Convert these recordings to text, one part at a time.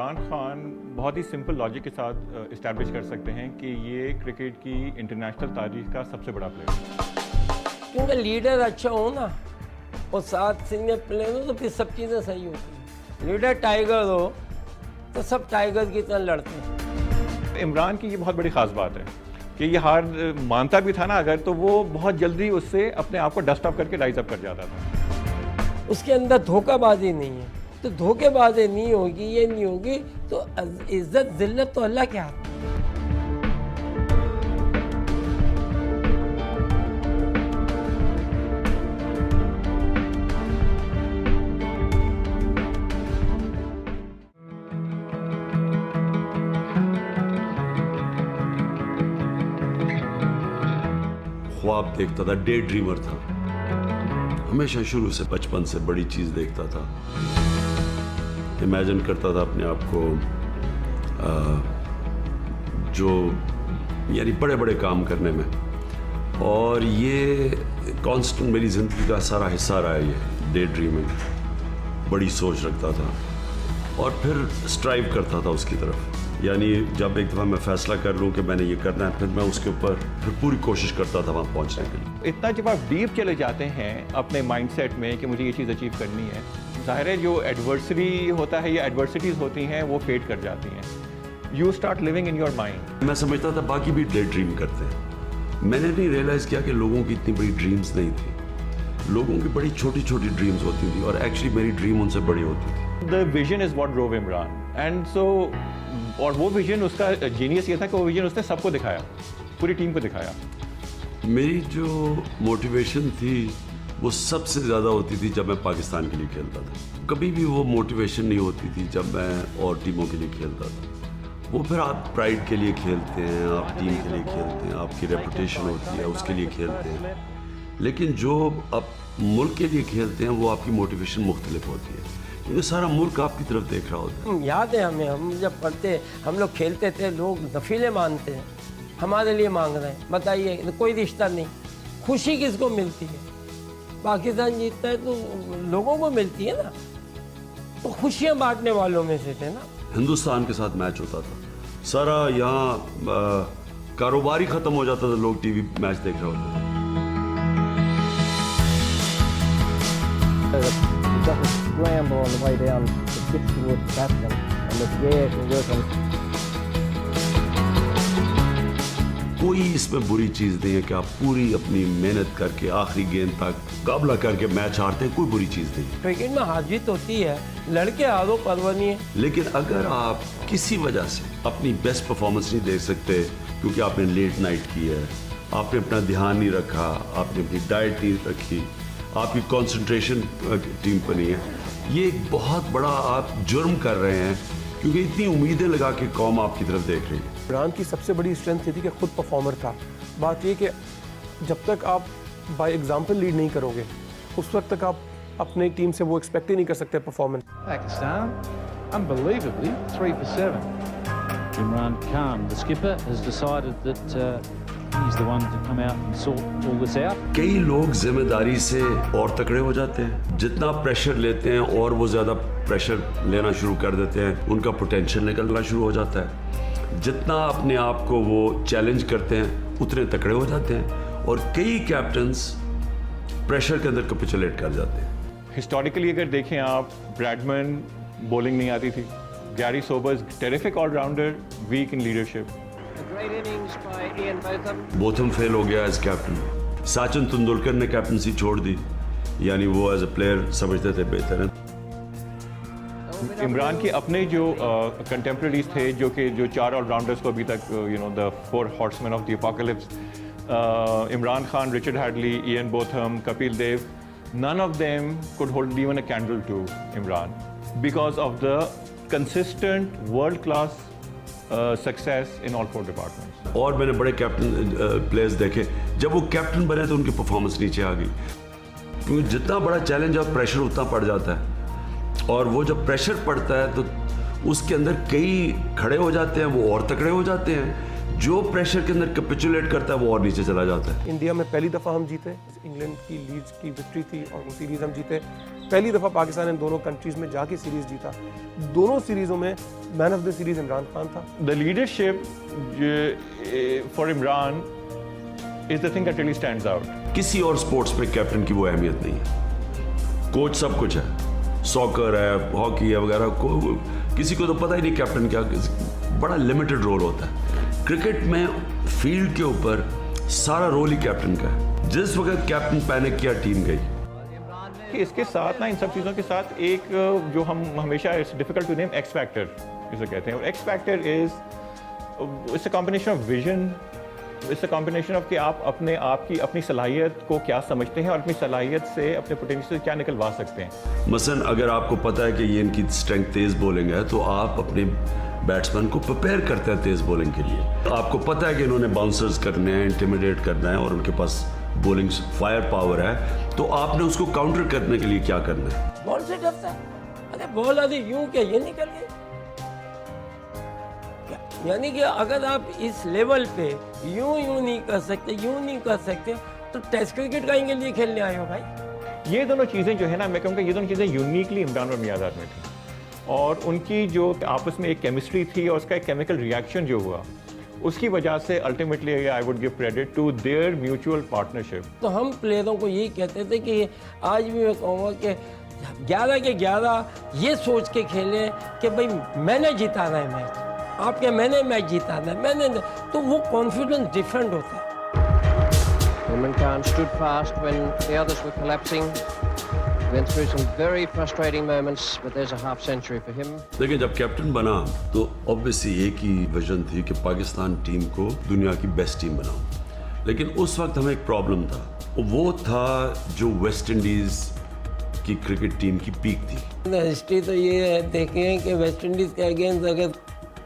इमरान खान बहुत ही simple logic के साथ इस्टेब्लिश कर सकते हैं कि ये क्रिकेट की इंटरनेशनल तारीख का सबसे बड़ा प्लेयर है। क्योंकि लीडर अच्छा हो ना और साथ सीनियर प्लेयर हो तो फिर सब चीज़ें सही होती हैं। लीडर टाइगर हो तो सब टाइगर की तरह लड़ते हैं। इमरान की ये बहुत बड़ी ख़ास बात है कि ये हार मानता भी था ना अगर, तो वो बहुत जल्दी उससे अपने आप को डस्ट अप करके राइज अप कर जाता था। उसके अंदर धोखाबाजी नहीं है, तो धोखेबाजी नहीं होगी, ये नहीं होगी तो इज्जत जिल्लत तो अल्लाह के हाथ में। ख्वाब देखता था, डे ड्रीमर था, हमेशा शुरू से बचपन से बड़ी चीज़ देखता था, इमेजिन करता था अपने आप को जो यानी बड़े बड़े काम करने में, और ये कांस्टेंट मेरी ज़िंदगी का सारा हिस्सा रहा है। ये डे ड्रीमिंग, बड़ी सोच रखता था और फिर स्ट्राइव करता था उसकी तरफ। यानी जब एक दफ़ा मैं फ़ैसला कर लूँ कि मैंने ये करना है, फिर मैं उसके ऊपर फिर पूरी कोशिश करता था वहाँ पहुँचने के लिए। इतना जब आप डीप चले जाते हैं अपने माइंडसेट में कि मुझे ये चीज़ अचीव करनी है, ज़ाहिर है जो एडवर्सरी होता है या एडवर्सिटीज़ होती हैं वो फेड कर जाती हैं। You start living in your mind. मैं समझता था बाकी भी डे ड्रीम करते हैं। मैंने नहीं रियलाइज़ किया कि लोगों की इतनी बड़ी ड्रीम्स नहीं थी। लोगों की बड़ी छोटी छोटी ड्रीम्स होती थी और एक्चुअली मेरी ड्रीम उनसे बड़ी होती थी। The vision is what drove Imran, and so और वो विजन, उसका जीनियस ये था कि वो विजन उसने सबको दिखाया, पूरी टीम को दिखाया। मेरी जो मोटिवेशन थी वो सबसे ज़्यादा होती थी जब मैं पाकिस्तान के लिए खेलता था। कभी भी वो मोटिवेशन नहीं होती थी जब मैं और टीमों के लिए खेलता था। वो फिर आप प्राइड के लिए खेलते हैं, आप टीम के लिए खेलते हैं, आपकी रेपुटेशन होती है उसके लिए खेलते हैं, लेकिन जो आप मुल्क के लिए खेलते हैं वो आपकी मोटिवेशन मुख्तलिफ होती है, क्योंकि सारा मुल्क आपकी तरफ देख रहा होता है। याद है हमें, हम जब पढ़ते हम लोग खेलते थे, लोग नफीले मानते हैं, हमारे लिए मांग रहे हैं। बताइए कोई रिश्ता नहीं, खुशी किसको मिलती है? पाकिस्तान जीतता है तो लोगों को मिलती है ना, तो खुशियाँ बांटने वालों में से थे ना। हिंदुस्तान के साथ मैच होता था, सारा यहाँ कारोबार ही ख़त्म हो जाता था, लोग टीवी मैच देख रहे होते थे। Scramble on the way down the pitch towards Baskin, and the gear can work on. कोई इसमें बुरी चीज़ नहीं है कि आप पूरी अपनी मेहनत करके आखिरी गेंद तक मुकाबला करके मैच हारते हैं, कोई बुरी चीज़ नहीं। क्रिकेट में हार जीत होती है, लड़के हारो परवाह नहीं है। लेकिन अगर आप किसी वजह से अपनी बेस्ट परफॉर्मेंस नहीं दे सकते क्योंकि आपने लेट नाइट की है, आपने अपना ध्यान नहीं रखा, आपने अपनी डाइट नहीं रखी, आपकी कंसंट्रेशन टीम पर नहीं है, ये एक बहुत बड़ा आप जुर्म कर रहे हैं, क्योंकि इतनी उम्मीदें लगा के कौम आपकी तरफ देख रही है। इमरान की सबसे बड़ी स्ट्रेंथ ये थी कि खुद परफॉर्मर था। बात ये कि जब तक आप बाय एग्जांपल लीड नहीं करोगे, उस वक्त तक आप अपनी टीम से वो एक्सपेक्ट ही नहीं कर सकते performance. Pakistan, unbelievably, 3 for 7. Imran Khan, the skipper, has decided that he's the one to come out and sort all this out. कई लोग जिम्मेदारी से और तकड़े हो जाते हैं, जितना प्रेशर लेते हैं और वो ज़्यादा प्रेशर लेना शुरू कर देते हैं, उनका पोटेंशियल निकलना शुरू हो जाता है। जितना अपने आप को वो चैलेंज करते हैं उतने तकड़े हो जाते हैं, और कई कैप्टन्स प्रेशर के अंदर कैपिचुलेट कर जाते हैं। हिस्टोरिकली अगर देखें आप, ब्रैडमैन बॉलिंग नहीं आती थी, Garry Sobers terrific allrounder, weak in leadership. Botham fail हो गया एज कैप्टन, सचिन तेंदुलकर ने कैप्टनसी छोड़ दी, यानी वो एज ए प्लेयर समझते थे बेहतर है। इमरान के अपने जो कंटेम्प्रेरीज थे, जो 4 ऑलराउंडर्स को अभी तक the 4 horsemen of the apocalypse, Imran Khan, Richard Hadlee, Ian Botham, Kapil Dev, none of them could hold even a candle to Imran because of the consistent world-class success in all 4 departments. और मैंने बड़े कैप्टन प्लेयर्स देखे, जब वो captain बने तो उनकी performance नीचे आ गई, क्योंकि जितना बड़ा चैलेंज और प्रेशर उतना पड़ जाता है, और वो जब प्रेशर पड़ता है तो उसके अंदर कई खड़े हो जाते हैं, वो और तकड़े हो जाते हैं, जो प्रेशर के अंदर कैपिचुलेट करता है वो और नीचे चला जाता है। इंडिया में पहली दफ़ा हम जीते, इंग्लैंड की लीड्स की विक्ट्री थी और वो सीरीज़ हम जीते। पहली दफ़ा पाकिस्तान इन दोनों कंट्रीज़ में जाके सीरीज़ जीता। दोनों सीरीज़ों में man of the series Imran Khan था। The leadership for Imran is the thing that really stands out. किसी और स्पोर्ट्स में कैप्टन की वो अहमियत नहीं है। कोच सब कुछ है, सॉकर है, हॉकी है वगैरह को, किसी को तो पता ही नहीं कैप्टन क्या, बड़ा लिमिटेड रोल होता है। क्रिकेट में फील्ड के ऊपर सारा रोल ही कैप्टन का है। जिस वक्त कैप्टन पैनिक किया टीम गई। कि इसके साथ ना, इन सब चीज़ों के साथ एक जो हम हमेशा it's difficult to name X factor इसे कहते हैं, और X factor it's a combination of vision, it's a combination of कि आप अपने आप की अपनी सलाहियत को क्या समझते हैं और अपनी सलाहियत से अपने पोटेंशियल से क्या निकलवा सकते हैं। मसलन अगर आपको पता है कि ये इनकी स्ट्रेंथ तेज बॉलिंग है तो आप अपने बैट्समैन को प्रिपेयर करते हैं तेज बॉलिंग के लिए। आपको पता है कि इन्होंने बाउंसर्स करने हैं, इंटिमिडेट करना है और उनके पास बॉलिंग फायर पावर है, तो आपने उसको काउंटर करने के लिए क्या करना है? बॉल से डरता है। अरे बॉल आदि यूं क्या ये निकल गई। यानी कि अगर आप इस लेवल पे यूं नहीं कर सकते तो टेस्ट क्रिकेट का इनके लिए खेलने आए हो भाई। ये दोनों चीज़ें जो है ना, मैं कहूँगा ये दोनों चीज़ें यूनिकली इमरान और मियादाद में थी, और उनकी जो आपस में एक केमिस्ट्री थी और उसका एक केमिकल रिएक्शन जो हुआ, उसकी वजह से ultimately I would give credit to their mutual partnership. तो हम प्लेयरों को यही कहते थे कि आज भी मैं कहूँगा कि 11 के 11 ये सोच के खेलें कि भाई मैंने जिताना है मैच, आपके मैंने मैच जिताना है, मैंने, तो वो कॉन्फिडेंस डिफरेंट होता है। Imran Khan stood fast when the others were collapsing. Went through some very frustrating moments, but there's a half century for him. देखिए, जब कैप्टन बना तो ऑब्वियसली एक ही विजन थी कि पाकिस्तान टीम को दुनिया की बेस्ट टीम बनाऊं। लेकिन उस वक्त हमें एक प्रॉब्लम था, वो था जो वेस्ट इंडीज की क्रिकेट टीम की पीक थी। हिस्ट्री तो ये है, देखें कि वेस्ट इंडीज़ के अगेंस्ट अगर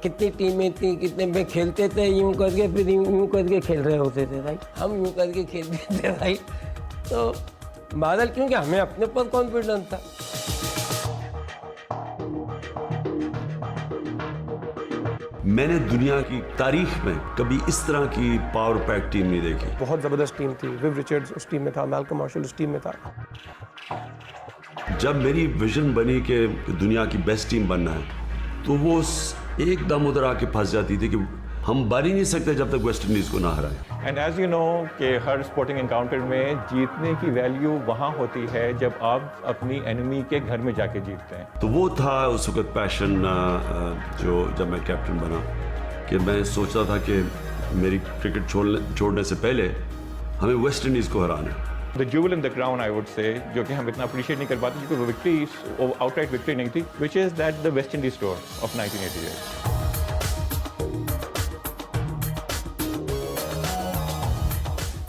कितनी टीमें थी, कितने में खेलते थे, यूं करके फिर यूं करके खेल रहे होते थे भाई, हम यूं करके खेलते थे भाई। तो बादल, क्योंकि हमें अपने पर कॉन्फिडेंस था। मैंने दुनिया की तारीख में कभी इस तरह की पावर पैक टीम नहीं देखी। बहुत ज़बरदस्त टीम थी। विव रिचर्ड्स उस टीम में था, मैल्कम मार्शल उस टीम में था। जब मेरी विजन बनी कि दुनिया की बेस्ट टीम बनना है, तो वो एकदम उधर आके फंस जाती थी कि हम बन ही नहीं सकते जब तक वेस्ट इंडीज़ को ना हराएं। एंड एज यू नो कि हर स्पोर्टिंग एनकाउंटर में जीतने की वैल्यू वहाँ होती है जब आप अपनी एनिमी के घर में जाके जीतते हैं। तो वो था उस वक्त पैशन, जो जब मैं कैप्टन बना, कि मैं सोचता था कि मेरी क्रिकेट छोड़ने से पहले हमें वेस्ट इंडीज़ को हराना है। The jewel in the crown, I would say, जो कि हम इतना अप्रिशिएट नहीं कर पाते क्योंकि वो विक्ट्री, आउटराइट विक्ट्री नहीं थी, which is that the West Indies tour of 1988।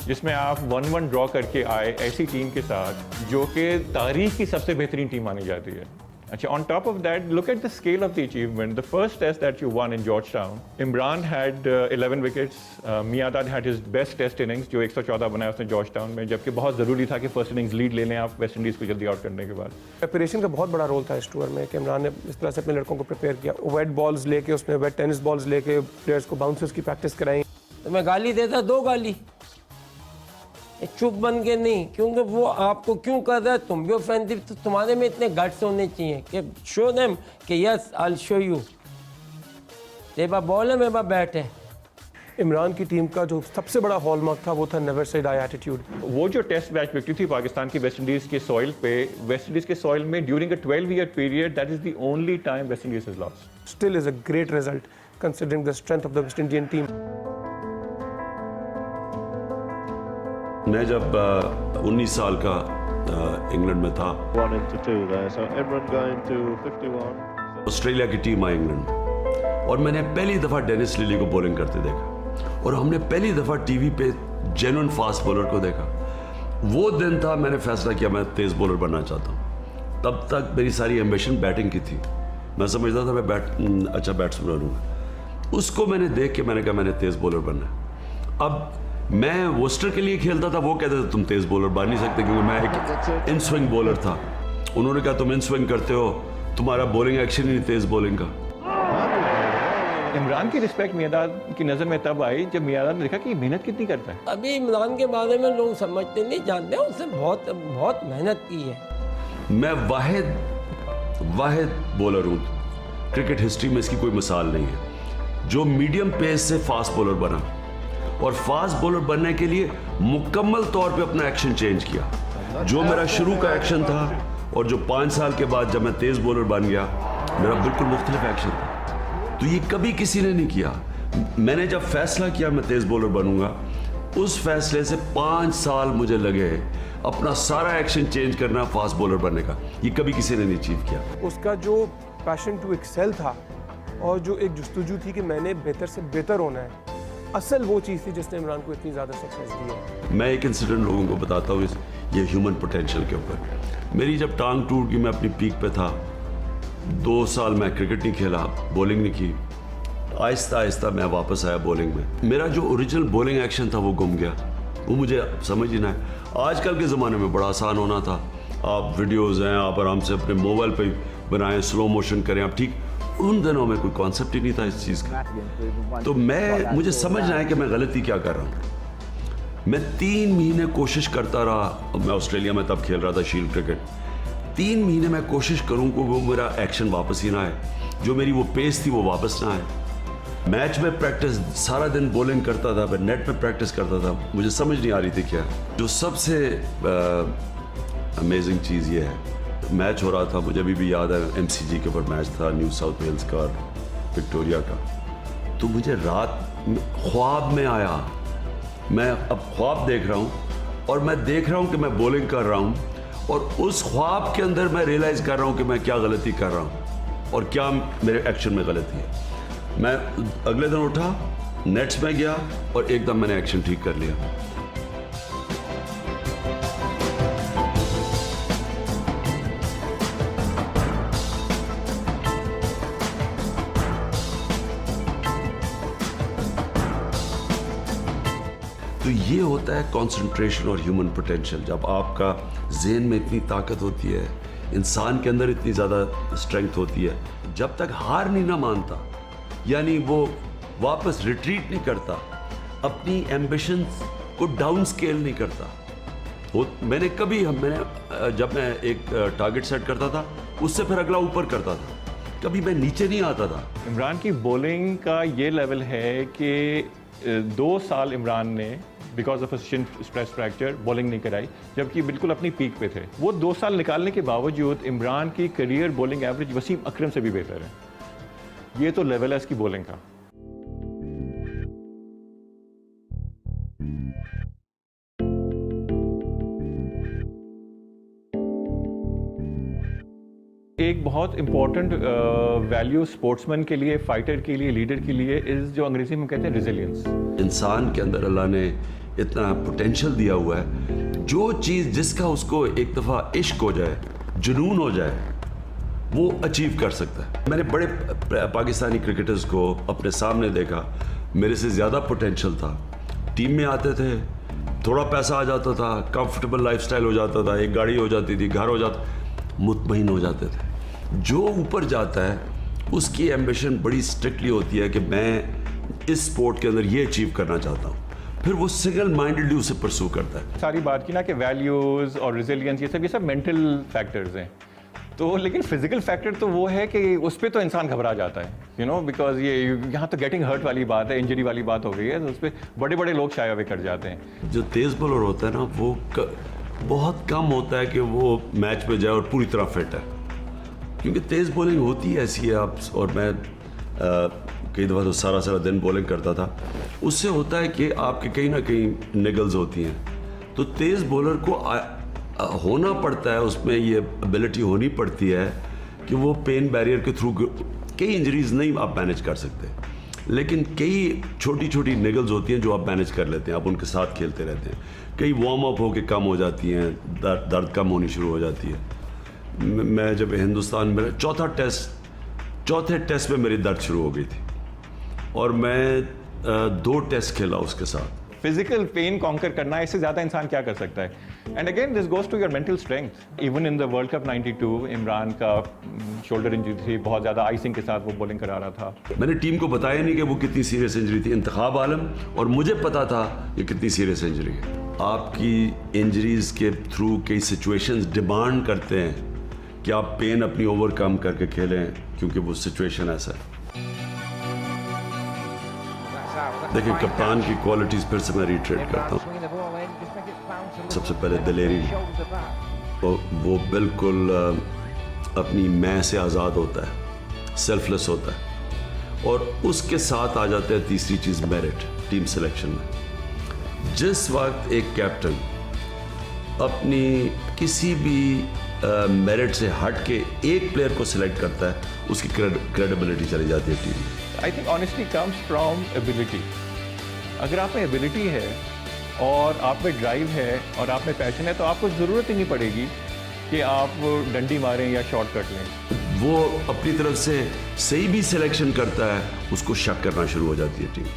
जिसमें आप 1-1 ड्रॉ करके आए ऐसी टीम के साथ जो कि तारीख की सबसे बेहतरीन टीम मानी जाती है। अच्छा, on top of that, look at the scale of the achievement. The first test that you won in Georgetown, Imran had 11 wickets. Miadad had his best test innings, जो 114 बनाया उसने जॉर्जटाउन में, जबकि बहुत ज़रूरी था कि फर्स्ट इनिंग्स लीड ले लें आप वेस्ट इंडीज़ को जल्दी आउट करने के बाद। प्रिपरेशन का बहुत बड़ा रोल था इस टूर में कि इमरान ने इस तरह से अपने लड़कों को प्रिपेयर किया। वेट बॉल्स लेके, उसने वेट टेनिस बॉल्स लेके प्लेयर्स को बाउंसर्स की प्रैक्टिस कराई। तो मैं गाली देता, 2 गाली, चुप बन के नहीं, क्योंकि वो आपको क्यों कर रहा है, तुम भी ऑफेंसिव, तो तुम्हारे में इतने गट्स होने चाहिए कि शो देम कि yes I will show you, मेरे पास बॉल है, मेरे पास बैट है। इमरान की टीम का जो सबसे बड़ा हॉलमार्क था वो था नेवर से डाई एटीट्यूड। वो जो टेस्ट मैच विक्ट्री थी पाकिस्तान की वेस्ट इंडीज़ के सॉइल पे, वेस्ट इंडीज़ के सॉइल में during a 12-year period, that is the only time West Indies has lost. Still is a great result considering the strength of the West Indian team. मैं जब 19 साल का England में था, 1 into 2 there, so Imran going to 51. Australia की team आई England, और मैंने पहली दफ़ा डेनिस लिली को बॉलिंग करते देखा, और हमने पहली दफ़ा टीवी पे जेन्युइन फास्ट बॉलर को देखा। वो दिन था मैंने फैसला किया मैं तेज़ बॉलर बनना चाहता हूँ। तब तक मेरी सारी एम्बिशन बैटिंग की थी, मैं समझता था मैं अच्छा बैट्समैन बनूँगा। उसको मैंने देख के मैंने कहा मैंने तेज़ बॉलर बनना है। अब मैं वोस्टर के लिए खेलता था, वो कहते थे तुम तेज़ बॉलर बन नहीं सकते, क्योंकि मैं एक इन स्विंग बॉलर था। उन्होंने कहा तुम इन स्विंग करते हो, तुम्हारा बॉलिंग एक्शन ही तेज़ बॉलिंग का। इमरान की रिस्पेक्ट मियादाद की नज़र में तब आई जब मियादाद ने देखा कि मेहनत कितनी करता है। अभी इमरान के बारे में लोग समझते नहीं जानते, उसने बहुत बहुत मेहनत की है। मैं वाहिद बॉलर हूँ क्रिकेट हिस्ट्री में, इसकी कोई मिसाल नहीं है, जो मीडियम पेस से फास्ट बॉलर बना और फास्ट बॉलर बनने के लिए मुकम्मल तौर पे अपना एक्शन चेंज किया। जो मेरा शुरू का एक्शन था और जो 5 साल के बाद जब मैं तेज बॉलर बन गया, मेरा बिल्कुल मुख्तलिफ एक्शन था। तो ये कभी किसी ने नहीं किया। मैंने जब फैसला किया मैं तेज बॉलर बनूंगा, उस फैसले से 5 साल मुझे लगे अपना सारा एक्शन चेंज करना फास्ट बॉलर बनने का। ये कभी किसी ने नहीं अचीव किया। उसका जो पैशन टू एक्सेल था और जो एक जुस्तजू थी कि मैंने बेहतर से बेहतर होना है, असल वो चीज़ थी जिसने इमरान को इतनी ज़्यादा सक्सेस दी है। मैं एक इंसिडेंट लोगों को बताता हूँ ये ह्यूमन पोटेंशियल के ऊपर। मेरी जब टांग टूट गई, मैं अपनी पीक पे था, 2 साल मैं क्रिकेट नहीं खेला, बॉलिंग नहीं की। आहिस्ता आहिस्ता मैं वापस आया बॉलिंग में। मेरा जो ओरिजिनल बॉलिंग एक्शन था वो गुम गया, वो मुझे समझ ही ना है। आजकल के ज़माने में बड़ा आसान होना था, आप वीडियोज़ हैं, आप आराम से अपने मोबाइल पे बनाएं, स्लो मोशन करें आप, ठीक। उन दिनों में कोई कॉन्सेप्ट ही नहीं था इस चीज़ का। तो मुझे समझना है कि मैं गलती क्या कर रहा हूँ। मैं 3 महीने कोशिश करता रहा, मैं ऑस्ट्रेलिया में तब खेल रहा था शील्ड क्रिकेट। 3 महीने मैं कोशिश करूँ कि वो मेरा एक्शन वापस ही ना आए, जो मेरी वो पेस थी वो वापस ना आए। मैच में प्रैक्टिस सारा दिन बॉलिंग करता था, मैं नेट पे प्रैक्टिस करता था, मुझे समझ नहीं आ रही थी क्या। जो सबसे अमेजिंग चीज़ ये है, मैच हो रहा था, मुझे अभी भी याद है, MCG के ऊपर मैच था, न्यू साउथ वेल्स का, विक्टोरिया का। तो मुझे रात ख्वाब में आया, मैं अब ख्वाब देख रहा हूँ और मैं देख रहा हूँ कि मैं बॉलिंग कर रहा हूँ, और उस ख्वाब के अंदर मैं रियलाइज़ कर रहा हूँ कि मैं क्या गलती कर रहा हूँ और क्या मेरे एक्शन में गलती है। मैं अगले दिन उठा, नेट्स में गया और एकदम मैंने एक्शन ठीक कर लिया। तो ये होता है कंसंट्रेशन और ह्यूमन पोटेंशियल। जब आपका ज़हन में इतनी ताकत होती है, इंसान के अंदर इतनी ज़्यादा स्ट्रेंथ होती है, जब तक हार नहीं ना मानता, यानी वो वापस रिट्रीट नहीं करता, अपनी एम्बिशंस को डाउन स्केल नहीं करता। जब मैं एक टारगेट सेट करता था, उससे फिर अगला ऊपर करता था, कभी मैं नीचे नहीं आता था। इमरान की बॉलिंग का ये लेवल है कि 2 साल इमरान ने because of Shin stress fracture bowling नहीं कराई, जबकि बिल्कुल अपनी पीक पे थे। वो 2 साल निकालने के बावजूद इमरान की करियर बॉलिंग एवरेज वसीम अकरम से भी बेहतर है। ये तो लेवल है इसकी बॉलिंग का। एक बहुत इंपॉर्टेंट वैल्यू स्पोर्ट्समैन के लिए, फाइटर के लिए, लीडर के लिए इस जो अंग्रेजी में कहते हैं रेजिलियंस। इंसान के अंदर अल्लाह ने इतना पोटेंशियल दिया हुआ है, जो चीज़ जिसका उसको एक दफ़ा इश्क हो जाए, जुनून हो जाए, वो अचीव कर सकता है। मैंने बड़े पाकिस्तानी क्रिकेटर्स को अपने सामने देखा, मेरे से ज़्यादा पोटेंशियल था, टीम में आते थे, थोड़ा पैसा आ जाता था, कंफर्टेबल लाइफस्टाइल हो जाता था, एक गाड़ी हो जाती थी, घर हो जाता, मुतमईन हो जाते थे। जो ऊपर जाता है उसकी एम्बिशन बड़ी स्ट्रिक्टली होती है कि मैं इस स्पोर्ट के अंदर ये अचीव करना चाहता हूँ, फिर वो सिंगल माइंडेडली उसे परस्यू करता है। सारी बात की ना कि वैल्यूज़ और रेजिलियंस ये सब मेंटल फैक्टर्स हैं, तो लेकिन फिजिकल फैक्टर तो वो है कि उस पर तो इंसान घबरा जाता है, यू नो, बिकॉज ये यहाँ तो गेटिंग हर्ट वाली बात है, इंजरी वाली बात हो गई है, तो उस पर बड़े बड़े लोग शायद वे कर जाते हैं। जो तेज़ बॉलर होता है ना, वो बहुत कम होता है कि वो मैच में जाए और पूरी तरह फिट है, क्योंकि तेज़ बॉलिंग होती है ऐसी है। आप और मैं कई दफ़ा तो सारा दिन बॉलिंग करता था, उससे होता है कि आपके कहीं ना कहीं निगल्स होती हैं, तो तेज़ बॉलर को होना पड़ता है, उसमें ये एबिलिटी होनी पड़ती है कि वो पेन बैरियर के थ्रू, कई इंजरीज नहीं आप मैनेज कर सकते, लेकिन कई छोटी छोटी निगल्स होती हैं जो आप मैनेज कर लेते हैं, आप उनके साथ खेलते रहते हैं। कई वार्म अप होके कम हो जाती हैं, दर्द कम होनी शुरू हो जाती है। मैं जब हिंदुस्तान में, चौथे टेस्ट में मेरी दर्द शुरू हो गई थी और मैं 2 टेस्ट खेला उसके साथ। फिजिकल पेन कॉन्कर करना, इससे ज़्यादा इंसान क्या कर सकता है? And again this goes to your mental strength. Even in the world cup 92 Imran का शोल्डर इंजरी थी, बहुत ज़्यादा आइसिंग के साथ वो बॉलिंग करा रहा था। मैंने टीम को बताया नहीं कि वो कितनी सीरियस इंजरी थी, इंतखाब आलम, और मुझे पता था ये कितनी सीरियस इंजरी है। आपकी इंजरीज के थ्रू कई सिचुएशंस डिमांड करते हैं कि आप पेन अपनी ओवरकम करके खेलें, क्योंकि वो सिचुएशन ऐसा है। देखिए, कप्तान की क्वालिटीज फिर से मैं रिट्रेट करता हूँ। सबसे पहले दिलेरी, तो वो बिल्कुल अपनी मैं से आज़ाद होता है, सेल्फलेस होता है, और उसके साथ आ जाते हैं तीसरी चीज़, मेरिट टीम सिलेक्शन में। जिस वक्त एक कैप्टन अपनी किसी भी मेरिट से हट के एक प्लेयर को सिलेक्ट करता है, उसकी क्रेडिबिलिटी चली जाती है टीम में। I think honestly comes from ability. अगर आप में एबिलिटी है और आप में ड्राइव है और आप में पैशन है, तो आपको ज़रूरत ही नहीं पड़ेगी कि आप डंडी मारें या शॉर्टकट लें। वो अपनी तरफ से सही भी सिलेक्शन करता है, उसको शक करना शुरू हो जाती है टीम।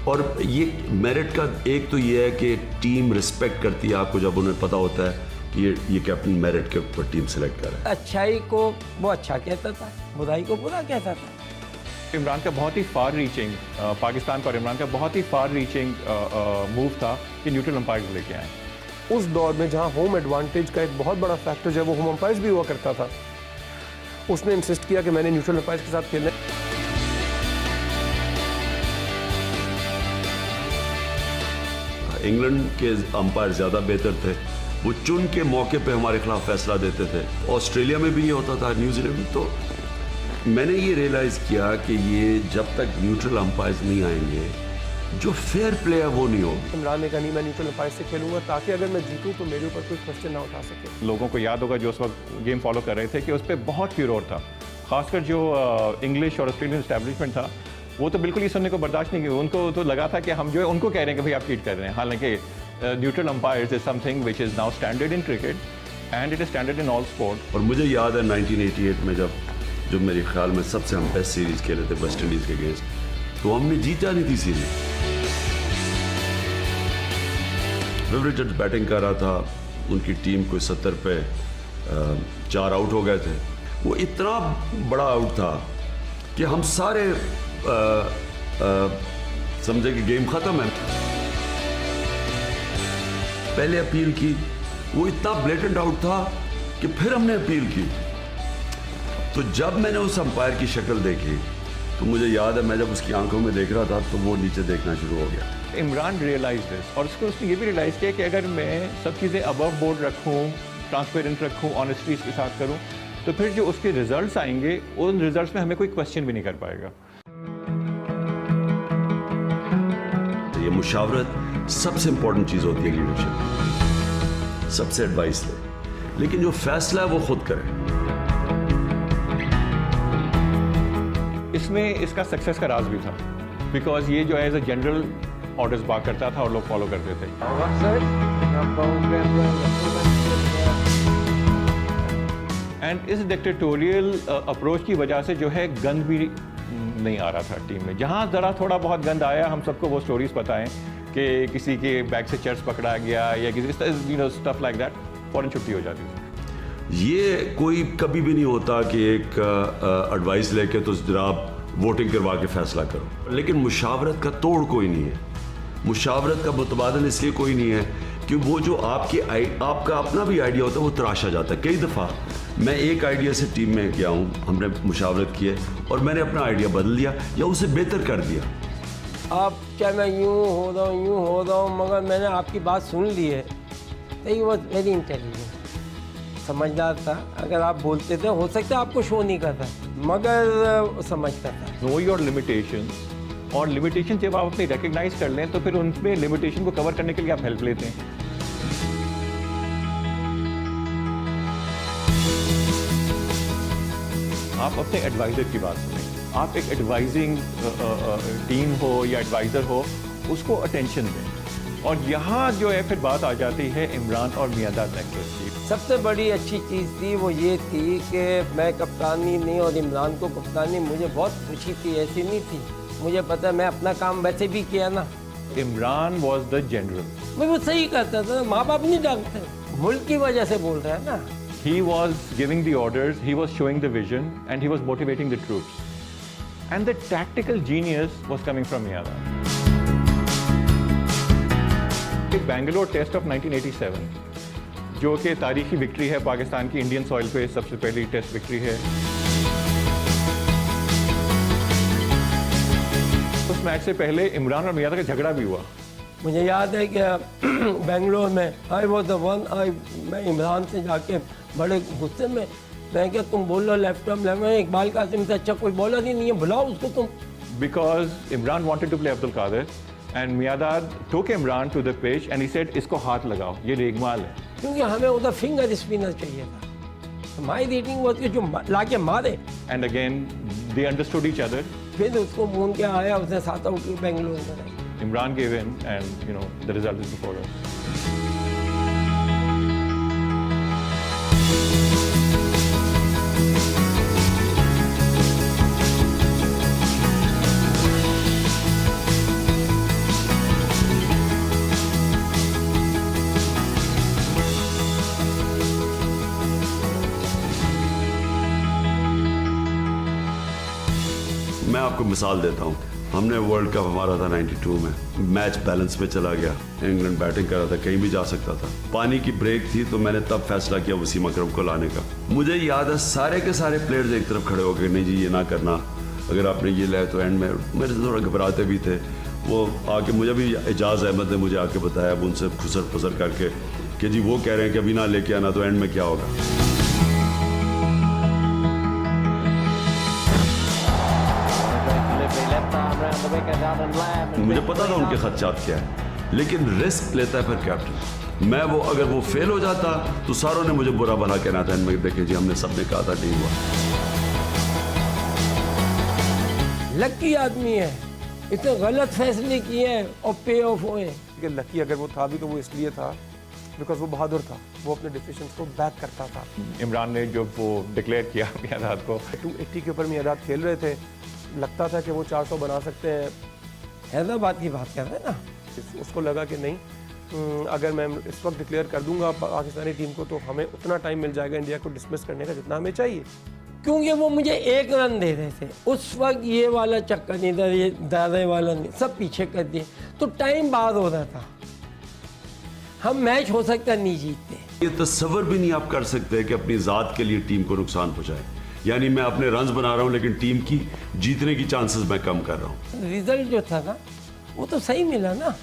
और ये मेरिट का एक तो ये है कि टीम रिस्पेक्ट करती है आपको जब उन्हें पता होता है कि ये कैप्टन मेरिट के ऊपर टीम सेलेक्ट कर रहा है। अच्छाई को वो अच्छा कहता था, बुराई को बुरा कहता था। इमरान का बहुत ही फार रीचिंग, पाकिस्तान का और इमरान का बहुत ही फार रीचिंग मूव था कि न्यूट्रल अंपायर्स लेके आए। उस दौर में जहां होम एडवांटेज का एक बहुत बड़ा फैक्टर जो है वो होम अंपायर्स भी हुआ करता था, उसने इंसिस्ट किया कि मैंने न्यूट्रल अंपायर्स के साथ खेलना है। इंग्लैंड के अंपायर ज़्यादा बेहतर थे, वो चुन के मौके पे हमारे खिलाफ फैसला देते थे। ऑस्ट्रेलिया में भी ये होता था, न्यूजीलैंड में। तो मैंने ये रियलाइज़ किया कि ये जब तक न्यूट्रल अंपायर्स नहीं आएंगे, जो फेयर प्ले है वो नहीं होगा। इमरान ने कहा नहीं, मैं न्यूट्रल अंपायर से खेलूंगा ताकि अगर मैं जीतूं तो मेरे ऊपर कोई क्वेश्चन ना उठा सके। लोगों को याद होगा जो उस वक्त गेम फॉलो कर रहे थे कि उस पर बहुत फ्यूरोर था, खासकर जो इंग्लिश और ऑस्ट्रेलियन एस्टैब्लिशमेंट था, वो तो बिल्कुल ही सुनने को बर्दाश्त नहीं किया। उनको तो लगा था कि हम जो है उनको कह रहे हैं कि भाई आप चीट कर रहे हैं। हालांकि neutral umpires is something which is now standard in cricket and it is standard in all sport. और मुझे याद है 1988 में जब मेरे ख्याल में सबसे हम बेस्ट सीरीज खेले थे वेस्ट इंडीज़ के अगेंस्ट, तो हमने जीता नहीं थी सीरीज। विव रिचर्ड्स बैटिंग कर रहा था, उनकी टीम कोई 70 पे 4 आउट हो गए थे। वो इतना बड़ा आउट था कि हम सारे समझे कि गेम खत्म है। पहले अपील की, वो इतना ब्लेटेंट आउट था कि फिर हमने अपील की। तो जब मैंने उस अंपायर की शक्ल देखी, तो मुझे याद है मैं जब उसकी आंखों में देख रहा था तो वो नीचे देखना शुरू हो गया। इमरान रियलाइज दिस, और उसने ये भी रियलाइज़ किया कि अगर मैं सब चीज़ें अबव बोर्ड रखूँ, ट्रांसपेरेंट रखूँ, ऑनेस्टी के साथ करूँ, तो फिर जो उसके रिजल्ट्स आएंगे, उन रिजल्ट्स में हमें कोई क्वेश्चन भी नहीं कर पाएगा। ये मुशावरत सबसे इंपॉर्टेंट चीज़ होती है लीडरशिप। सबसे एडवाइस ले, लेकिन जो फैसला है वो खुद करे। इसमें इसका सक्सेस का राज भी था, बिकॉज ये जो एज अ जनरल ऑर्डर्स बात करता था और लोग फॉलो करते थे। एंड इस डिक्टेटोरियल अप्रोच की वजह से जो है गंद भी नहीं आ रहा था टीम में। जहाँ ज़रा थोड़ा बहुत गंद आया, हम सबको वो स्टोरीज पता हैं कि किसी के बैग से चर्च पकड़ा गया या किसी स्टफ लाइक दैट, फ़ौरन छुट्टी हो जाती थी। ये कोई कभी भी नहीं होता कि एक एडवाइस लेके तो जनाब वोटिंग करवा के फैसला करो। लेकिन मुशावरत का तोड़ कोई नहीं है, मुशावरत का मुतबादल इसलिए कोई नहीं है कि वो जो आपका अपना भी आइडिया होता है वो तराशा जाता है। कई दफ़ा मैं एक आइडिया से टीम में गया हूँ, हमने मुशावरत की है और मैंने अपना आइडिया बदल दिया या उसे बेहतर कर दिया। आप क्या मैं यूँ हो रहा हूँ, मगर मैंने आपकी बात सुन ली है। ही वॉज वेरी इंटेलिजेंट, समझदार था। अगर आप बोलते थे, हो सकता है आपको शो नहीं करता, मगर समझता था। नो योर लिमिटेशंस, और लिमिटेशन जब आप अपनी रिकग्नाइज कर लें तो फिर उनमें लिमिटेशन को कवर करने के लिए आप हेल्प लेते हैं। आप अपने एडवाइज़र की बात सुनें। आप एक एडवाइजिंग टीम हो या एडवाइज़र हो, उसको अटेंशन दें। और यहाँ जो है फिर बात आ जाती है इमरान और मियांदाद नेक्सस की। सबसे बड़ी अच्छी चीज़ थी वो ये थी कि मैं कप्तानी नहीं और इमरान को कप्तानी, मुझे बहुत खुशी थी, ऐसी नहीं थी। मुझे पता है मैं अपना काम वैसे भी किया ना। Imran was the general. मैं वो सही करता था, माँ बाप नहीं डांटते, मुल्क की वजह से बोल रहा है ना। He was giving the orders, he was showing the vision, and he was motivating the troops. And the tactical genius was coming from Miyada. The Bangalore test of 1987, जो कि तारीखी विक्ट्री है पाकिस्तान की इंडियन सॉइल पे, सबसे पहली test victory है। उस मैच से पहले इमरान और मियादाद का झगड़ा भी हुआ। मुझे याद है कि बेंगलोर में आई वॉज द वन, मैं इमरान से जाके बड़े गुस्से में, मैं क्या तुम बोलो left arm left, Iqbal Qasim से अच्छा कोई बॉलर ही नहीं है, बुलाओ उसको तुम। Because Imran wanted to play Abdul Qadir and Miadad took Imran to the pitch and he said इसको हाथ लगाओ, ये रेगमाल है। क्योंकि हमें उधर फिंगर स्पिनर चाहिए था। माई रेटिंग वो जो लाके मारे। And again they understood each other. फिर उसको मून के आया, उसने 7 आउट बेंगलोर में। Imran gave in and you know the result is before us. मैं आपको मिसाल देता हूँ, हमने वर्ल्ड कप हमारा था 92 में, मैच बैलेंस पे चला गया, इंग्लैंड बैटिंग कर रहा था, कहीं भी जा सकता था, पानी की ब्रेक थी, तो मैंने तब फैसला किया वसीम अकरम को लाने का। मुझे याद है सारे के सारे प्लेयर्स एक तरफ खड़े हो गए, नहीं जी ये ना करना, अगर आपने ये लाया तो एंड में मेरे से थोड़ा घबराते भी थे। वो आके मुझे भी एजाज अहमद ने मुझे आके बताया, अब उनसे खुसर फुसर करके कि जी वो कह रहे हैं कि अभी ना लेके आना तो एंड में क्या होगा। मुझे पता था उनके खदशात क्या है, लेकिन रिस्क लेता है फिर कैप्टन। मैं वो अगर वो फेल हो जाता तो सारों ने मुझे बुरा भला कहना था, इनमें देखे जी हमने सबने कहा था नहीं हुआ। लकी आदमी है, इतने गलत फैसले किए हैं और पे ऑफ हुए। लकी अगर वो था भी तो वो इसलिए था बिकॉज वो बहादुर था, वो अपने डिसीजंस को बैक करता था। इमरान ने जो वो डिक्लेयर किया मियादाद को, 280 के ऊपर मियादाद खेल रहे थे, लगता था कि वो 400 बना सकते हैं। हैदराबाद की बात कर रहे हैं ना, उसको लगा कि नहीं, अगर मैं इस वक्त डिक्लेयर कर दूंगा पाकिस्तानी टीम को तो हमें उतना टाइम मिल जाएगा इंडिया को डिसमिस करने का जितना हमें चाहिए। क्योंकि वो मुझे 1 रन दे रहे थे उस वक्त, ये वाला चक्कर इधर, ये दादा वाला नहीं, सब पीछे कर दिए, तो टाइम बाद हो रहा था, हम मैच हो सकता नहीं जीतते। ये तस्वर भी नहीं आप कर सकते कि अपनी ज़ात के लिए टीम को नुकसान पहुंचाए, यानी मैं अपने रन्स बना रहा हूं लेकिन टीम की जीतने की चांसेस मैं कम कर रहा हूं। रिजल्ट जो था ना वो तो सही मिला ना।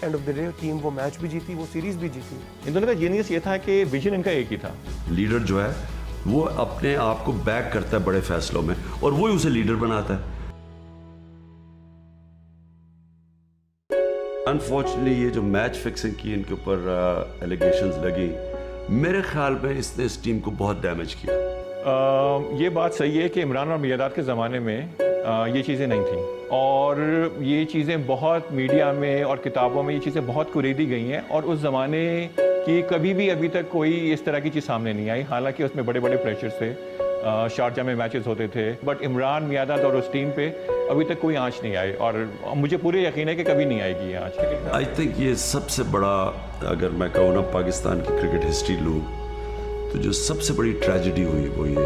End of the day team वो मैच भी जीती, वो सीरीज भी जीती। इन दोनों का जीनियस ये था कि विजन इनका एक ही था। लीडर जो है वो अपने आप को बैक करता है बड़े फैसलों में और वही उसे लीडर बनाता है। अनफॉर्चुनेटली ये जो मैच फिक्सिंग की इनके ऊपर एलिगेशंस लगी, मेरे ख्याल में इसने इस टीम को बहुत डैमेज किया। ये बात सही है कि इमरान और मियादाद के ज़माने में ये चीज़ें नहीं थी, और ये चीज़ें बहुत मीडिया में और किताबों में ये चीज़ें बहुत कुरेदी गई हैं, और उस ज़माने की कभी भी अभी तक कोई इस तरह की चीज़ सामने नहीं आई। हालांकि उसमें बड़े बड़े प्रेशर्स थे, शारजा में मैचेस होते थे, बट इमरान, मियादाद और उस टीम पे अभी तक कोई आंच नहीं आई, और मुझे पूरे यकीन है कि कभी नहीं आएगी ये आंच। आई थिंक ये सबसे बड़ा, अगर मैं कहूँ ना पाकिस्तान की क्रिकेट हिस्ट्री लूँ, तो जो सबसे बड़ी ट्रेजेडी हुई वो ये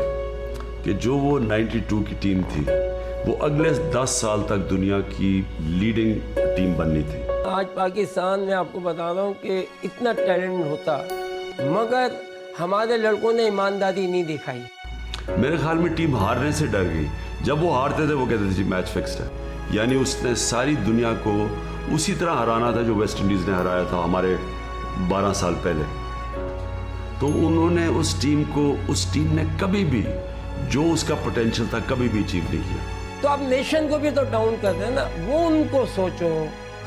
कि जो वो 92 की टीम थी वो अगले 10 साल तक दुनिया की लीडिंग टीम बननी थी। आज पाकिस्तान में आपको बता रहा हूँ कि इतना टैलेंट होता, मगर हमारे लड़कों ने ईमानदारी नहीं दिखाई। मेरे ख्याल में टीम हारने से डर गई। जब वो हारते थे वो कहते थे जी मैच फिक्स्ड है, यानी उसने सारी दुनिया को उसी तरह हराना था जो वेस्ट इंडीज़ ने हराया था हमारे 12 साल पहले। तो उन्होंने उस टीम ने कभी भी जो उसका पोटेंशियल था कभी भी अचीव नहीं किया। तो आप नेशन को भी तो डाउन कर रहे हैं ना, वो उनको सोचो।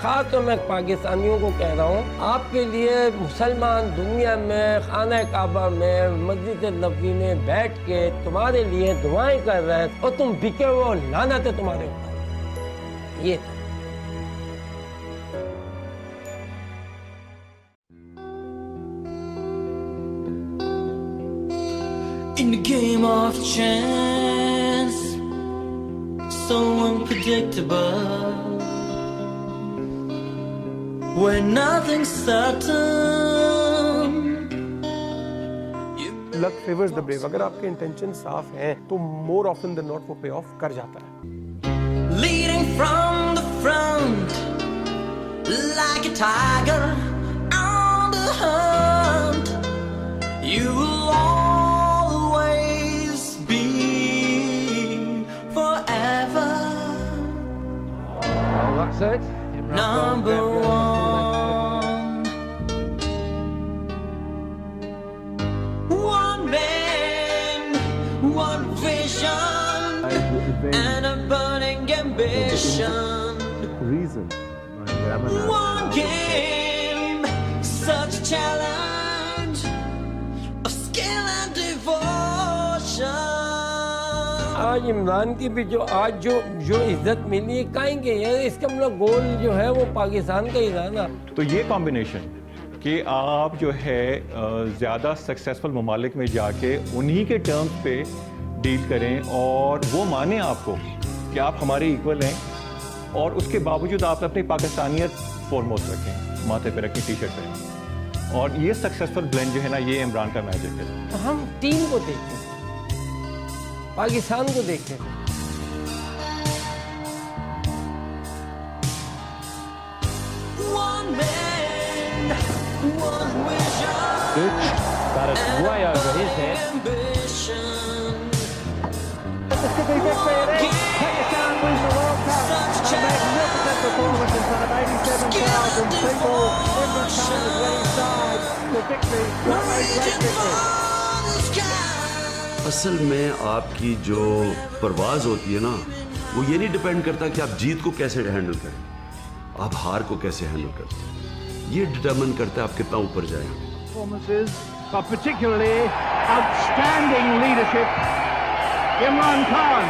खास तो मैं पाकिस्तानियों को कह रहा हूँ, आपके लिए मुसलमान दुनिया में खाना काबा में मस्जिद नबवी में बैठ के तुम्हारे लिए दुआएं कर रहे हैं, और तुम बिके हो, लानत है तुम्हारे ऊपर। ये In the game of chance, so unpredictable, where nothing's certain. Luck favours the brave. अगर आपके इंटेंशन साफ हैं तो मोर ऑफन देन नॉट वो पे ऑफ कर जाता है। Leading from the front, like a tiger on the hunt. and a burning ambition. One game, such a challenge of skill and devotion. आज इमरान की भी जो इज्जत मिली है काहे के है, इसका मतलब गोल जो है वो पाकिस्तान का ही रहा ना। तो ये कॉम्बिनेशन कि आप जो है ज़्यादा सक्सेसफुल ममालिक में जाके उन्हीं के टर्म्स पे डील करें और वो माने आपको कि आप हमारे इक्वल हैं, और उसके बावजूद आप अपनी पाकिस्तानियत फोरमोस्ट रखें, माथे पे रखें, टी शर्ट पहनें, और ये सक्सेसफुल ब्लेंड जो है ना, ये इमरान का मैजिक है। तो हम टीम को देखें, पाकिस्तान को देखें। One man, one vision, But it's way over his head. ambition. This could be big for you. Pakistan win the World Cup. A magnificent performance in front of 87,000 people. Imran Khan is winning side. The victory, what a great victory. असल में आपकी जो परवाज़ होती है ना, वो ये नहीं डिपेंड करता कि आप जीत को कैसे हैंडल करें, आप हार को कैसे हैंडल करते हैं। ये डिटरमिन करता है आप कितना ऊपर जाएंगे। Performances, but particularly outstanding leadership. Imran Khan